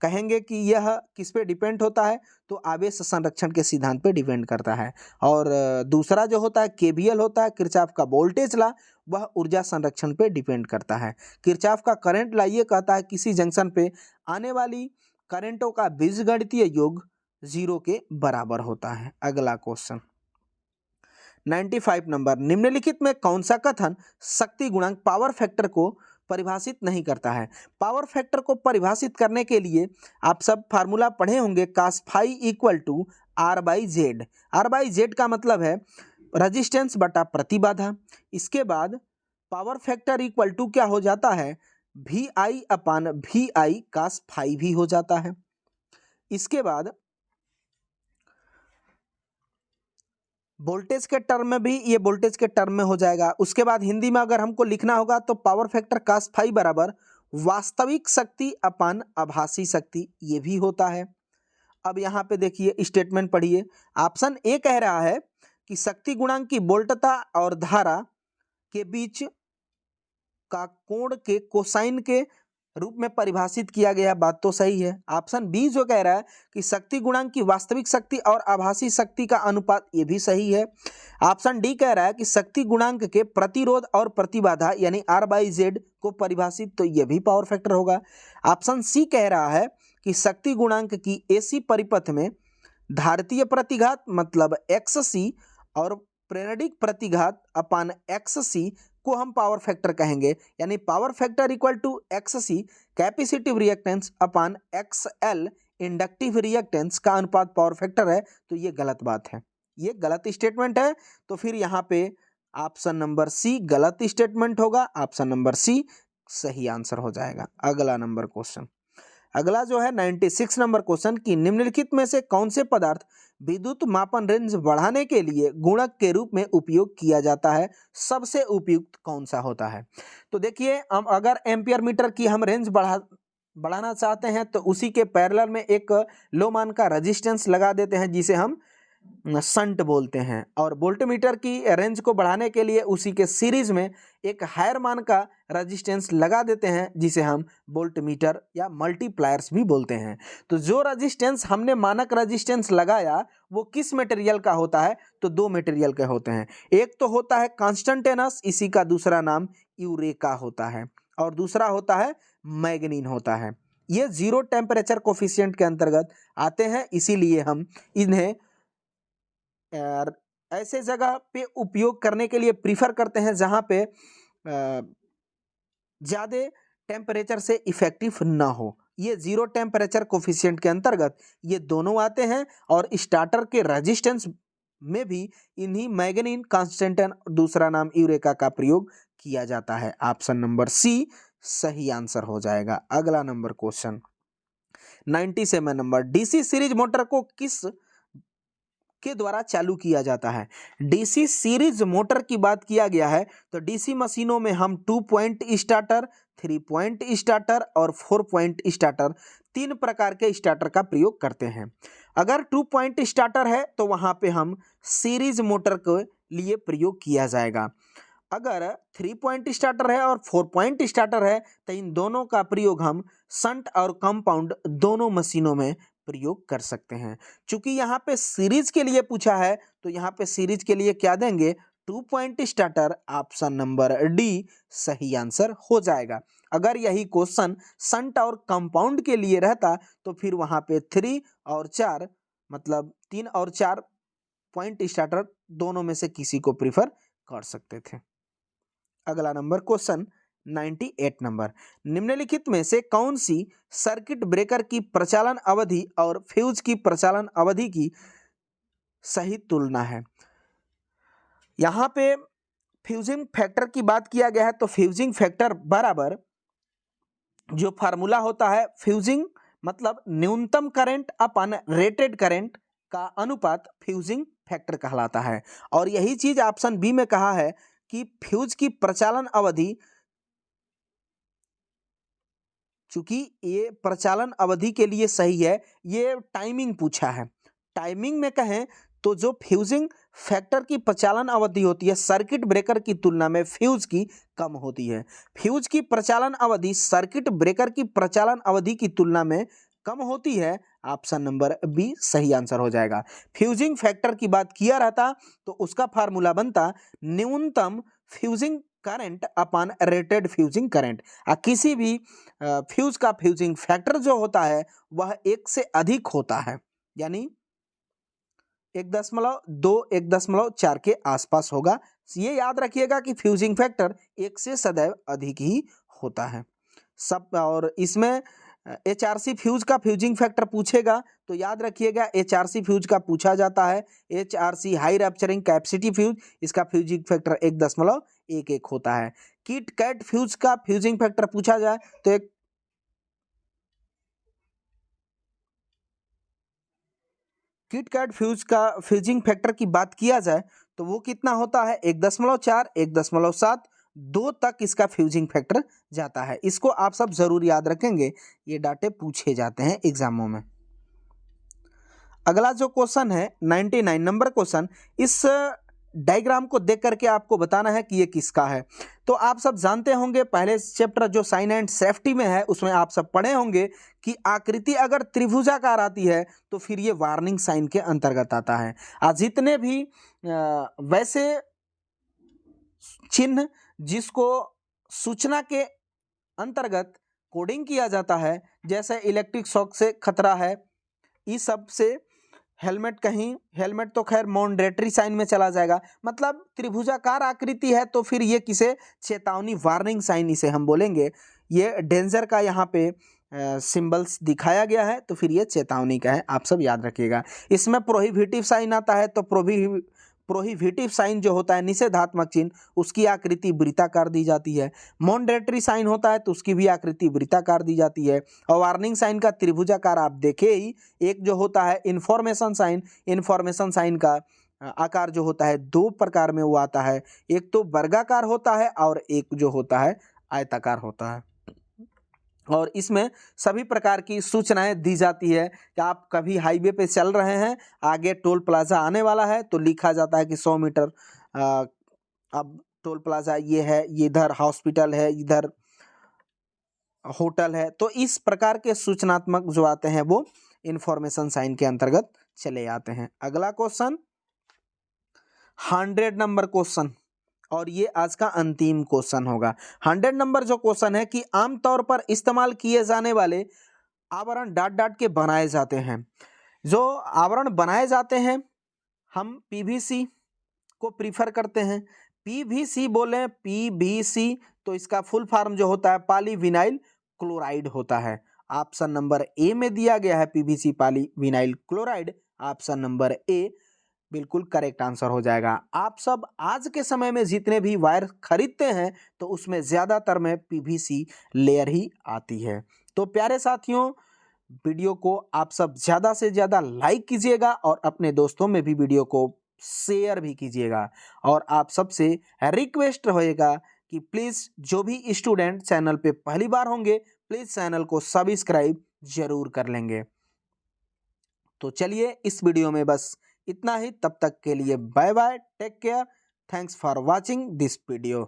कहेंगे कि यह किस पे डिपेंड होता है, तो आवेश संरक्षण के सिद्धांत पे डिपेंड करता है। और दूसरा जो होता है KVL होता है, किरचॉफ का वोल्टेज लॉ, वह ऊर्जा संरक्षण पे डिपेंड करता है। किरचॉफ का करंट लॉ ये कहता है किसी जंक्शन पे आने वाली करंटों का बीजगणितीय योग 0 के बराबर होता है। अगला क्वेश्चन 95 नंबर, निम्नलिखित में कौन सा कथन शक्ति गुणांक पावर फैक्टर को परिभाषित नहीं करता है। पावर फैक्टर को परिभाषित करने के लिए आप सब फार्मूला पढ़े होंगे, cos phi equal to R by Z. R by Z का मतलब है रजिस्टेंस बटा प्रतिबाधा। इसके बाद पावर फैक्टर इक्वल टू क्या हो जाता है, VI अपान VI cos फाई भी हो जाता है। इसके बाद वोल्टेज के टर्म में भी ये वोल्टेज के टर्म में हो जाएगा। उसके बाद हिंदी में अगर हमको लिखना होगा तो पावर फैक्टर cos फाई बराबर वास्तविक शक्ति अपान आभासी शक्ति, ये भी होता है। अब यहाँ पे देखिए स्टेटमेंट पढ़िए। ऑप्शन ए कह रहा है कि शक्ति गुणांक की वोल्टता और धारा के बीच का कोण के कोसाइन के रूप में परिभाषित किया गया, बात तो सही है। ऑप्शन बी जो कह रहा है कि शक्ति गुणांक की वास्तविक शक्ति और आभासी शक्ति का अनुपात, ये भी सही है। ऑप्शन डी कह रहा है कि शक्ति गुणांक के प्रतिरोध और प्रतिबाधा यानी R बाई जेड को परिभाषित, तो ये भी पावर फैक्टर होगा। ऑप्शन सी कह रहा है कि शक्ति गुणांक की AC परिपथ में धारितीय प्रतिघात मतलब XC और प्रेरणिक प्रतिघात अपान XC को हम पावर फैक्टर कहेंगे, यानी power factor equal to XC capacitive reactance upon XL inductive reactance का अनुपात पावर फैक्टर है, तो ये गलत बात है, ये गलत स्टेटमेंट है। तो फिर यहाँ पे ऑप्शन नंबर सी गलत स्टेटमेंट होगा, ऑप्शन नंबर सी सही आंसर हो जाएगा। अगला नंबर क्वेश्चन, अगला जो है 96 नंबर क्वेश्चन की निम्नलिखित में से कौन से पदार्थ विद्युत मापन रेंज बढ़ाने के लिए गुणक के रूप में उपयोग किया जाता है, सबसे उपयुक्त कौन सा होता है। तो देखिए, हम अगर एम्पियर मीटर की हम रेंज बढ़ाना चाहते हैं तो उसी के पैरेलल में एक लो मान का रेजिस्टेंस लगा देते हैं जिसे हम शंट बोलते हैं, और वोल्टमीटर की रेंज को बढ़ाने के लिए उसी के सीरीज में एक हायर मान का रेजिस्टेंस लगा देते हैं जिसे हम वोल्टमीटर या मल्टीप्लायर्स भी बोलते हैं। तो जो रेजिस्टेंस हमने मानक रेजिस्टेंस लगाया वो किस मटेरियल का होता है, तो दो मटेरियल के होते हैं। एक तो होता है कॉन्स्टेंटेनस, इसी का दूसरा नाम यूरेका होता है, और दूसरा होता है मैग्नीन होता है। ये जीरो टेम्परेचर कोफिशिएंट के अंतर्गत आते हैं, इसीलिए हम इन्हें ऐसे जगह पे उपयोग करने के लिए प्रीफर करते हैं जहां पे ज़्यादा टेम्परेचर से इफेक्टिव ना हो। ये जीरो टेम्परेचर कोफिशिएंट के अंतर्गत ये दोनों आते हैं, और स्टार्टर के रेजिस्टेंस में भी इन्हीं मैग्नीन, कॉन्स्टेंटेन, दूसरा नाम यूरेका का प्रयोग किया जाता है। ऑप्शन नंबर सी सही आंसर हो जाएगा। अगला number question 97 number, DC series motor को किस के द्वारा चालू किया जाता है। डीसी सीरीज मोटर की बात किया गया है तो डीसी मशीनों में हम 2 पॉइंट स्टार्टर, 3 पॉइंट स्टार्टर और 4 पॉइंट स्टार्टर, 3 प्रकार के स्टार्टर का प्रयोग करते हैं। अगर 2 पॉइंट स्टार्टर है तो वहां पे हम सीरीज मोटर के लिए प्रयोग किया जाएगा। अगर 3 पॉइंट स्टार्टर है और 4 पॉइंट स्टार्टर है तो इन दोनों का प्रयोग हम शंट और कंपाउंड दोनों मशीनों में प्रयोग कर सकते हैं। चूंकि यहाँ पे सीरीज के लिए पूछा है तो यहाँ पे सीरीज के लिए क्या देंगे, 2 point starter. Option number D सही आंसर हो जाएगा। अगर यही क्वेश्चन शंट और कंपाउंड के लिए रहता तो फिर वहाँ पे 3 और 4 मतलब 3 और 4 पॉइंट स्टार्टर दोनों में से किसी को प्रीफर कर सकते थे। अगला नंबर क्वेश्चन 98 नंबर, निम्नलिखित में से कौन सी सर्किट ब्रेकर की प्रचालन अवधि और फ्यूज की प्रचालन अवधि की सही तुलना है। यहाँ पे फ्यूजिंग फैक्टर की बात किया गया है तो फ्यूजिंग फैक्टर बराबर जो फार्मूला होता है, फ्यूजिंग मतलब न्यूनतम करंट अपन रेटेड करंट का अनुपात फ्यूजिंग फैक्टर कहलाता है। और यही चीज ऑप्शन बी में कहा है कि फ्यूज की प्रचालन अवधि, चूंकि ये प्रचालन अवधि के लिए सही है, ये टाइमिंग पूछा है। टाइमिंग में कहें तो जो फ्यूजिंग फैक्टर की प्रचालन अवधि होती है सर्किट ब्रेकर की तुलना में फ्यूज की कम होती है। फ्यूज की प्रचालन अवधि सर्किट ब्रेकर की प्रचालन अवधि की तुलना में कम होती है। ऑप्शन नंबर बी सही आंसर हो जाएगा। फ्यूजिंग फैक्टर की बात किया रहता तो उसका फार्मूला बनता न्यूनतम fusing current upon rated fusing current. किसी भी फ्यूज का फ्यूजिंग फैक्टर जो होता है वह 1 से अधिक होता है, यानी 1.2 1.4 के आसपास होगा। ये याद रखिएगा कि फ्यूजिंग फैक्टर 1 से सदैव अधिक ही होता है सब। और इसमें HRC फ्यूज का फ्यूजिंग फैक्टर पूछेगा तो याद रखिएगा HRC फ्यूज का पूछा जाता है। HRC high rapturing capacity fuse, इसका फ्यूजिंग फैक्टर 1.11 होता है। किट कैट फ्यूज का फ्यूजिंग फैक्टर पूछा जाए तो किट कैट फ्यूज का फ्यूजिंग फैक्टर की बात किया जाए तो वो कितना होता है 1.4 1.7 2 तक इसका फ्यूजिंग फैक्टर जाता है। इसको आप सब जरूर याद रखेंगे, ये डाटे पूछे जाते हैं एग्जामों में। अगला जो क्वेश्चन है 99 नंबर क्वेश्चन, इस डायग्राम को देख करके आपको बताना है कि ये किसका है। तो आप सब जानते होंगे, पहले चैप्टर जो साइन एंड सेफ्टी में है उसमें आप सब पढ़े होंगे कि आकृति अगर त्रिभुजाकार आती है तो फिर ये वार्निंग साइन के अंतर्गत आता है। जितने भी वैसे चिन्ह जिसको सूचना के अंतर्गत कोडिंग किया जाता है, जैसे इलेक्ट्रिक शॉक से खतरा है, इस सब से हेलमेट, कहीं हेलमेट तो खैर मॉडरेटरी साइन में चला जाएगा, मतलब त्रिभुजाकार आकृति है तो फिर ये किसे चेतावनी वार्निंग साइन इसे हम बोलेंगे। ये डेंजर का यहाँ पे सिंबल्स दिखाया गया है तो फिर ये चेतावनी का है, आप सब याद रखिएगा। इसमें प्रोहिबिटिव साइन आता है तो प्रोहिबिटिव साइन जो होता है निषेधात्मक चिन्ह, उसकी आकृति वृत्ताकार दी जाती है। मॉडरेटरी साइन होता है तो उसकी भी आकृति वृत्ताकार दी जाती है। और वार्निंग साइन का त्रिभुजाकार आप देखे ही, एक जो होता है इंफॉर्मेशन साइन, इंफॉर्मेशन साइन का आकार जो होता है 2 प्रकार में वो आता है, एक तो वर्गाकार होता है और एक जो होता है आयताकार होता है। और इसमें सभी प्रकार की सूचनाएं दी जाती है कि आप कभी हाईवे पे चल रहे हैं, आगे टोल प्लाजा आने वाला है तो लिखा जाता है कि 100 मीटर अब टोल प्लाजा ये है, ये इधर हॉस्पिटल है, इधर होटल है। तो इस प्रकार के सूचनात्मक जो आते हैं वो इंफॉर्मेशन साइन के अंतर्गत चले आते हैं। अगला क्वेश्चन 100 नंबर क्वेश्चन, और ये आज का अंतिम क्वेश्चन होगा। 100 नंबर जो क्वेश्चन है कि आमतौर पर इस्तेमाल किए जाने वाले आवरण डॉट डॉट के बनाए जाते हैं। जो आवरण बनाए जाते हैं हम पीवीसी को प्रीफर करते हैं। पीवीसी बोले पीवीसी तो इसका फुल फॉर्म जो होता है पॉलीविनाइल क्लोराइड होता है। ऑप्शन नंबर ए में दिया गया है PVC polyvinyl chloride, option number A बिल्कुल करेक्ट आंसर हो जाएगा। आप सब आज के समय में जितने भी वायर खरीदते हैं तो उसमें ज़्यादातर में पीवीसी लेयर ही आती है। तो प्यारे साथियों, वीडियो को आप सब ज़्यादा से ज़्यादा लाइक कीजिएगा और अपने दोस्तों में भी वीडियो को शेयर भी कीजिएगा। और आप सबसे रिक्वेस्ट रहेगा कि प्लीज़ जो भी स्टूडेंट चैनल पे पहली बार होंगे प्लीज़ चैनल को सब्सक्राइब जरूर कर लेंगे। तो चलिए इस वीडियो में बस इतना ही, तब तक के लिए bye bye, take care, thanks for watching this video.